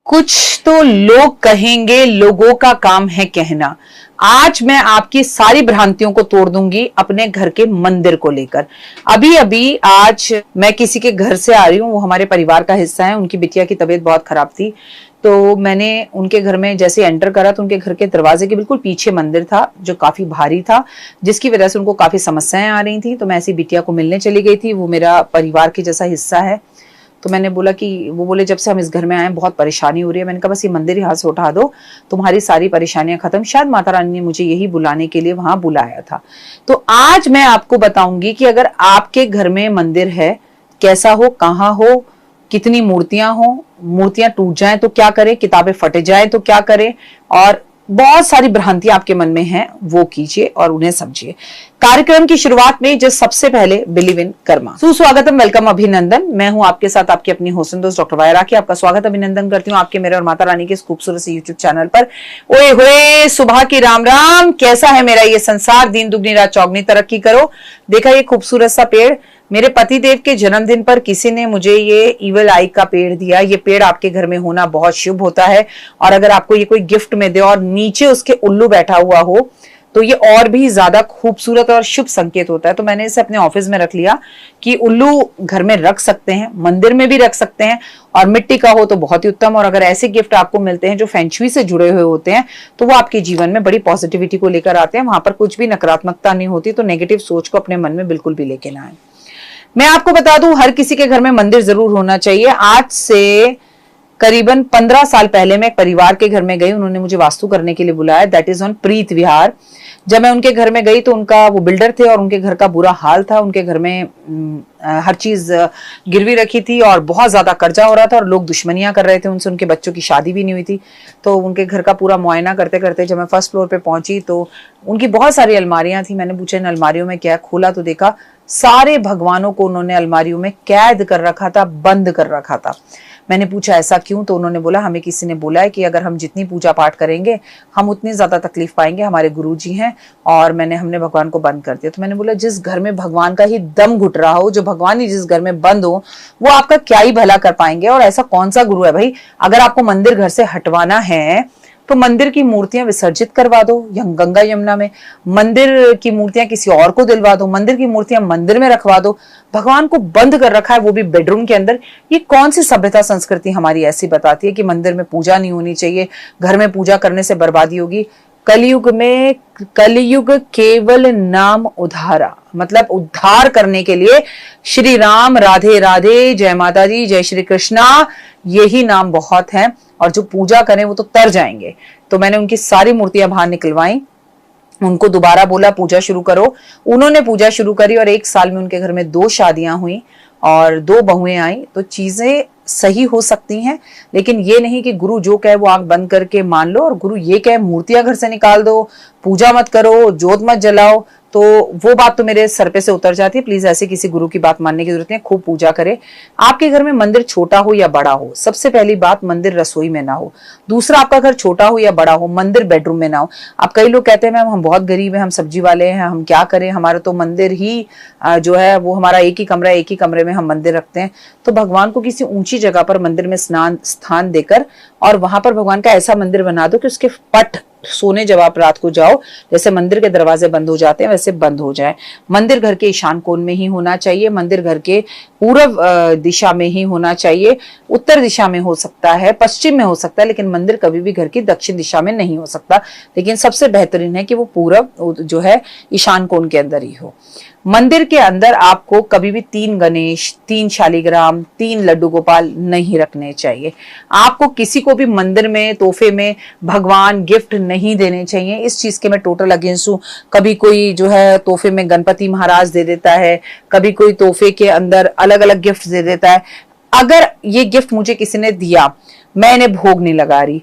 कुछ तो लोग कहेंगे, लोगों का काम है कहना। आज मैं आपकी सारी भ्रांतियों को तोड़ दूंगी अपने घर के मंदिर को लेकर। अभी अभी आज मैं किसी के घर से आ रही हूँ, वो हमारे परिवार का हिस्सा है। उनकी बिटिया की तबीयत बहुत खराब थी, तो मैंने उनके घर में जैसे एंटर करा तो उनके घर के दरवाजे के बिल्कुल पीछे मंदिर था जो काफी भारी था, जिसकी वजह से उनको काफी समस्याएं आ रही थी। तो मैं ऐसी बिटिया को मिलने चली गई थी, वो मेरा परिवार के जैसा हिस्सा है। तो मैंने बोला कि वो बोले जब से हम इस घर में आए हैं बहुत परेशानी हो रही है। मैंने कहा बस ये मंदिर यहाँ से उठा दो, तुम्हारी सारी परेशानियां खत्म। शायद माता रानी ने मुझे यही बुलाने के लिए वहां बुलाया था। तो आज मैं आपको बताऊंगी कि अगर आपके घर में मंदिर है, कैसा हो, कहाँ हो, कितनी मूर्तियां हो, मूर्तियां टूट जाएं तो क्या करें, किताबें फट जाएं तो क्या करें, और बहुत सारी भ्रांतियां आपके मन में हैं वो कीजिए और उन्हें समझिए। कार्यक्रम की शुरुआत में जो सबसे पहले बिलीव इन कर्मा। सुस्वागतम, वेलकम, अभिनंदन। मैं हूं आपके साथ आपकी अपनी होस्ट दोस्त डॉक्टर वायरा की। आपका स्वागत अभिनंदन करती हूं आपके, मेरे और माता रानी के इस खूबसूरत से यूट्यूब चैनल पर। ओए होए, सुबह की राम राम। कैसा है मेरा ये संसार, दिन दुगनी रात चौगनी तरक्की करो। देखा ये खूबसूरत सा पेड़, मेरे पति देव के जन्मदिन पर किसी ने मुझे ये ईवल आई का पेड़ दिया। ये पेड़ आपके घर में होना बहुत शुभ होता है, और अगर आपको ये कोई गिफ्ट में दे और नीचे उसके उल्लू बैठा हुआ हो तो ये और भी ज्यादा खूबसूरत और शुभ संकेत होता है। तो मैंने इसे अपने ऑफिस में रख लिया कि उल्लू घर में रख सकते हैं, मंदिर में भी रख सकते हैं, और मिट्टी का हो तो बहुत ही उत्तम। और अगर ऐसे गिफ्ट आपको मिलते हैं जो फेंगशुई से जुड़े हुए होते हैं तो वो आपके जीवन में बड़ी पॉजिटिविटी को लेकर आते हैं। वहां पर कुछ भी नकारात्मकता नहीं होती, तो नेगेटिव सोच को अपने मन में बिल्कुल भी लेके ना आए। मैं आपको बता दूं, हर किसी के घर में मंदिर जरूर होना चाहिए। आज से करीबन 15 साल पहले मैं एक परिवार के घर में गई, उन्होंने मुझे वास्तु करने के लिए बुलाया, दैट इज ऑन प्रीत विहार। जब मैं उनके घर में गई तो उनका वो बिल्डर थे और उनके घर का बुरा हाल था। उनके घर में हर चीज गिरवी रखी थी और बहुत ज्यादा कर्जा हो रहा था, और लोग दुश्मनियां कर रहे थे उनसे। उनके बच्चों की शादी भी नहीं हुई थी। तो उनके घर का पूरा मुआयना करते करते जब मैं फर्स्ट फ्लोर पे पहुंची तो उनकी बहुत सारी अलमारियां थी। मैंने पूछा इन अलमारियों में क्या है, खोला तो देखा सारे भगवानों को उन्होंने अलमारियों में कैद कर रखा था, बंद कर रखा था। मैंने पूछा ऐसा क्यों, तो उन्होंने बोला हमें किसी ने बोला है कि अगर हम जितनी पूजा पाठ करेंगे हम उतनी ज्यादा तकलीफ पाएंगे, हमारे गुरुजी हैं, और हमने भगवान को बंद कर दिया। तो मैंने बोला जिस घर में भगवान का ही दम घुट रहा हो, जो भगवान ही जिस घर में बंद हो, वो आपका क्या ही भला कर पाएंगे। और ऐसा कौन सा गुरु है भाई, अगर आपको मंदिर घर से हटवाना है तो मंदिर की मूर्तियां विसर्जित करवा दो गंगा यमुना में, मंदिर की मूर्तियां किसी और को दिलवा दो, मंदिर की मूर्तियां मंदिर में रखवा दो। भगवान को बंद कर रखा है, वो भी बेडरूम के अंदर। ये कौन सी सभ्यता संस्कृति हमारी ऐसी बताती है कि मंदिर में पूजा नहीं होनी चाहिए, घर में पूजा करने से बर्बादी होगी। कलयुग केवल नाम उद्धारा, मतलब उद्धार करने के लिए श्री राम, राधे राधे, जय माता दी, जय श्री कृष्णा, यही नाम बहुत है। और जो पूजा करें वो तो तर जाएंगे। तो मैंने उनकी सारी मूर्तियां बाहर निकलवाई, उनको दोबारा बोला पूजा शुरू करो। उन्होंने पूजा शुरू करी और 1 साल में उनके घर में 2 शादियां हुई और 2 बहुएं आई। तो चीजें सही हो सकती हैं, लेकिन ये नहीं कि गुरु जो कहे वो आंख बंद करके मान लो, और गुरु ये कहे मूर्तियां घर से निकाल दो, पूजा मत करो, जोत मत जलाओ, तो वो बात तो मेरे सर पे से उतर जाती है। प्लीज ऐसे किसी गुरु की बात मानने की जरूरत नहीं है, खूब पूजा करे। आपके घर में मंदिर छोटा हो या बड़ा हो, सबसे पहली बात मंदिर रसोई में ना हो। दूसरा, आपका घर छोटा हो या बड़ा हो, मंदिर बेडरूम में ना हो। अब कई लोग कहते हैं मैम हम बहुत गरीब हैं, हम सब्जी वाले हैं, हम क्या करें, हमारा तो मंदिर ही जो है वो हमारा एक ही कमरा है, एक ही कमरे में हम मंदिर रखते हैं। तो भगवान को किसी ऊंची जगह पर मंदिर में स्थान देकर और वहां पर भगवान का ऐसा मंदिर बना दो कि उसके पट सोने जब आप रात को जाओ, जैसे मंदिर के दरवाजे बंद हो जाते हैं वैसे बंद हो जाए। मंदिर घर के ईशान कोण में ही होना चाहिए, मंदिर घर के पूर्व दिशा में ही होना चाहिए। उत्तर दिशा में हो सकता है, पश्चिम में हो सकता है, लेकिन मंदिर कभी भी घर की दक्षिण दिशा में नहीं हो सकता। लेकिन सबसे बेहतरीन है कि वो पूर्व जो है ईशान कोण के अंदर ही हो। मंदिर के अंदर आपको कभी भी 3 गणेश, 3 शालिग्राम, 3 लड्डू गोपाल नहीं रखने चाहिए। आपको किसी को भी मंदिर में तोहफे में भगवान गिफ्ट नहीं देने चाहिए। इस चीज के मैं टोटल अगेंस्ट हूँ। कभी कोई जो है तोहफे में गणपति महाराज दे देता है, कभी कोई तोहफे के अंदर अलग अलग गिफ्ट दे देता है। अगर ये गिफ्ट मुझे किसी ने दिया, मैं इन्हें भोग नहीं लगा रही,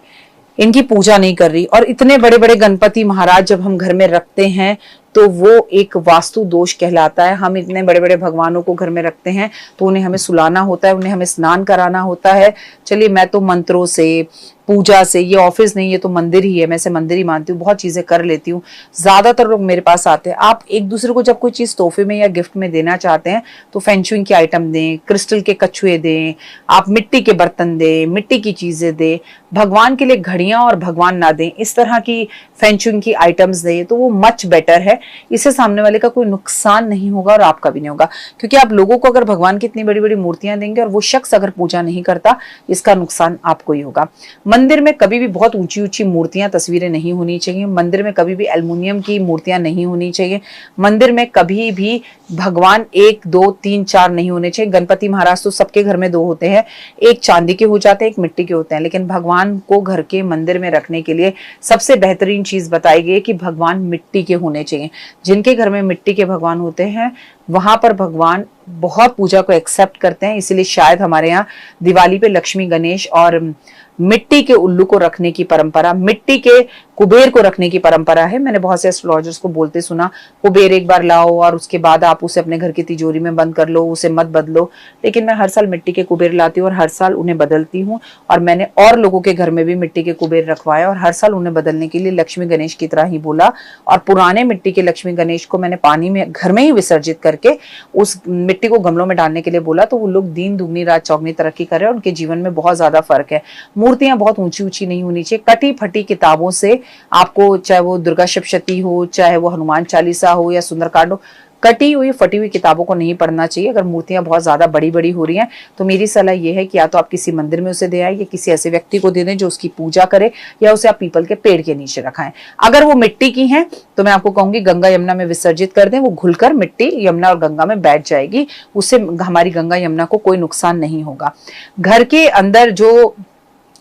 इनकी पूजा नहीं कर रही, और इतने बड़े बड़े गणपति महाराज जब हम घर में रखते हैं तो वो एक वास्तु दोष कहलाता है। हम इतने बड़े बड़े भगवानों को घर में रखते हैं तो उन्हें हमें सुलाना होता है, उन्हें हमें स्नान कराना होता है। चलिए मैं तो मंत्रों से, पूजा से, ये ऑफिस नहीं, ये तो मंदिर ही है, मैं इसे मंदिर ही मानती हूँ, बहुत चीजें कर लेती हूँ। ज्यादातर लोग मेरे पास आते हैं। आप एक दूसरे को जब कोई चीज तोहफे में या गिफ्ट में देना चाहते हैं तो फेंगशुई के आइटम दें, क्रिस्टल के कछुए दें, आप मिट्टी के बर्तन दें, मिट्टी की चीजें दें, भगवान के लिए घड़ियां और भगवान ना दें, इस तरह की फेंगशुई की आइटम्स दें तो वो मच बेटर है। इससे सामने वाले का कोई नुकसान नहीं होगा और आपका भी नहीं होगा, क्योंकि आप लोगों को अगर भगवान की इतनी बड़ी बड़ी मूर्तियां देंगे और वो शख्स अगर पूजा नहीं करता, इसका नुकसान आपको ही होगा। मंदिर में कभी भी बहुत ऊंची ऊंची मूर्तियां, तस्वीरें नहीं होनी चाहिए। मंदिर में कभी भी एल्युमिनियम की मूर्तियां नहीं होनी चाहिए। मंदिर में कभी भी भगवान 1 2 3 4 नहीं होने चाहिए। गणपति महाराज तो सबके घर में 2 होते हैं, एक चांदी के हो जाते हैं, एक मिट्टी के होते हैं, लेकिन भगवान को घर के मंदिर में रखने के लिए सबसे बेहतरीन चीज बताई गई है कि भगवान मिट्टी के होने चाहिए। जिनके घर में मिट्टी के भगवान होते हैं वहां पर भगवान बहुत पूजा को एक्सेप्ट करते हैं। इसीलिए शायद हमारे यहाँ दिवाली पे लक्ष्मी, गणेश और मिट्टी के उल्लू को रखने की परंपरा, मिट्टी के कुबेर को रखने की परंपरा है। मैंने बहुत से एस्ट्रोलॉजर्स को बोलते सुना, कुबेर एक बार लाओ और उसके बाद आप उसे अपने घर की तिजोरी में बंद कर लो, उसे मत बदलो। लेकिन मैं हर साल मिट्टी के कुबेर लाती हूँ और हर साल उन्हें बदलती हूँ, और मैंने और लोगों के घर में भी मिट्टी के कुबेर रखवाया और हर साल उन्हें बदलने के लिए लक्ष्मी गणेश की तरह ही बोला। और पुराने मिट्टी के लक्ष्मी गणेश को मैंने पानी में घर में ही विसर्जित करके उस मिट्टी को गमलों में डालने के लिए बोला। तो वो लोग दिन दुगनी रात चौगनी तरक्की कर रहे हैं, उनके जीवन में बहुत ज्यादा फर्क है। मूर्तियां बहुत ऊंची ऊंची नहीं होनी चाहिए। कटी फटी किताबों से आपको, चाहे वो दुर्गा सप्तशती हो, चाहे वो हनुमान चालीसा हो या सुंदरकांड हो, कटी हुई फटी हुई किताबों को नहीं पढ़ना चाहिए। अगर मूर्तियां बहुत ज्यादा बड़ी बड़ी हो रही हैं तो मेरी सलाह यह है कि या तो आप किसी मंदिर में उसे दे आए या किसी ऐसे व्यक्ति को दे दें जो उसकी पूजा करे, या उसे आप पीपल के पेड़ के नीचे रखाएं। अगर वो मिट्टी की हैं तो मैं आपको कहूंगी गंगा यमुना में विसर्जित कर दें, वो घुलकर मिट्टी यमुना और गंगा में बैठ जाएगी, उससे हमारी गंगा यमुना को कोई नुकसान नहीं होगा। घर के अंदर जो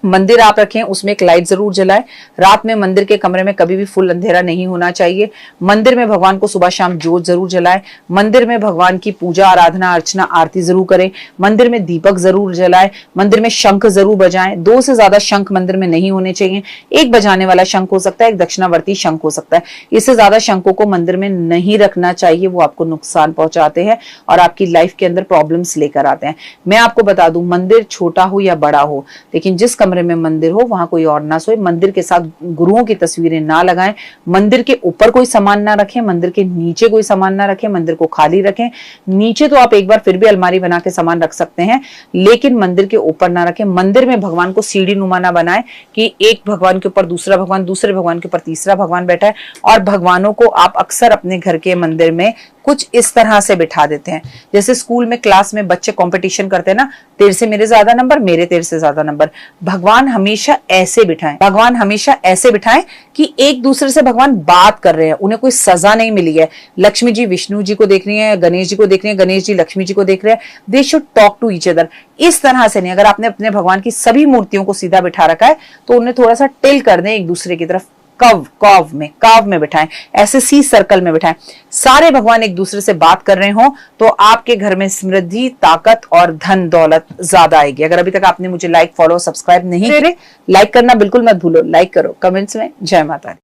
मंदिर आप रखें उसमें एक लाइट जरूर जलाएं। रात में मंदिर के कमरे में कभी भी फुल अंधेरा नहीं होना चाहिए। मंदिर में भगवान को सुबह शाम जोत जरूर जलाएं। मंदिर में भगवान की पूजा, आराधना, अर्चना, आरती जरूर करें। मंदिर में दीपक जरूर जलाएं। मंदिर में शंख जरूर बजाएं। 2 से ज्यादा शंख मंदिर में नहीं होने चाहिए। एक बजाने वाला शंख हो सकता है, एक दक्षिणावर्ती शंख हो सकता है। इससे ज्यादा शंखों को मंदिर में नहीं रखना चाहिए, वो आपको नुकसान पहुंचाते हैं और आपकी लाइफ के अंदर प्रॉब्लम्स लेकर आते हैं। मैं आपको बता दूं, मंदिर छोटा हो या बड़ा हो, लेकिन जिस कमरे में मंदिर हो वहां कोई और ना सोए। मंदिर के साथ गुरुओं की तस्वीरें ना लगाएं। मंदिर के ऊपर कोई सामान ना रखें, मंदिर के नीचे कोई सामान ना रखें, मंदिर को खाली रखें। नीचे तो आप एक बार फिर भी अलमारी बना के सामान रख सकते हैं, लेकिन मंदिर के ऊपर ना रखें। मंदिर में भगवान को सीढ़ी नुमा ना बनाएं कि एक भगवान के ऊपर दूसरा भगवान, दूसरे भगवान के ऊपर तीसरा भगवान बैठा है। और भगवानों को आप अक्सर अपने घर के मंदिर में कुछ इस तरह से बिठा देते हैं, जैसे स्कूल में क्लास में बच्चे कंपटीशन करते हैं ना, तेरे से मेरे ज्यादा नंबर, मेरे तेरे से ज्यादा नंबर। भगवान हमेशा ऐसे बिठाएं, भगवान हमेशा ऐसे बिठाएं कि एक दूसरे से भगवान बात कर रहे हैं, उन्हें कोई सजा नहीं मिली है। लक्ष्मी जी विष्णु जी को देख रही है, गणेश जी को देख रही है, गणेश जी लक्ष्मी जी को देख रहे हैं। They should talk to each other. इस तरह से नहीं। अगर आपने अपने भगवान की सभी मूर्तियों को सीधा बिठा रखा है तो उन्हें थोड़ा सा टिल कर दें एक दूसरे की तरफ, काव में बिठाएं, ऐसे सी सर्कल में बिठाएं। सारे भगवान एक दूसरे से बात कर रहे हो तो आपके घर में समृद्धि, ताकत और धन दौलत ज्यादा आएगी। अगर अभी तक आपने मुझे लाइक, फॉलो, सब्सक्राइब नहीं करे, लाइक करना बिल्कुल मत भूलो। लाइक करो, कमेंट्स में जय माता दी।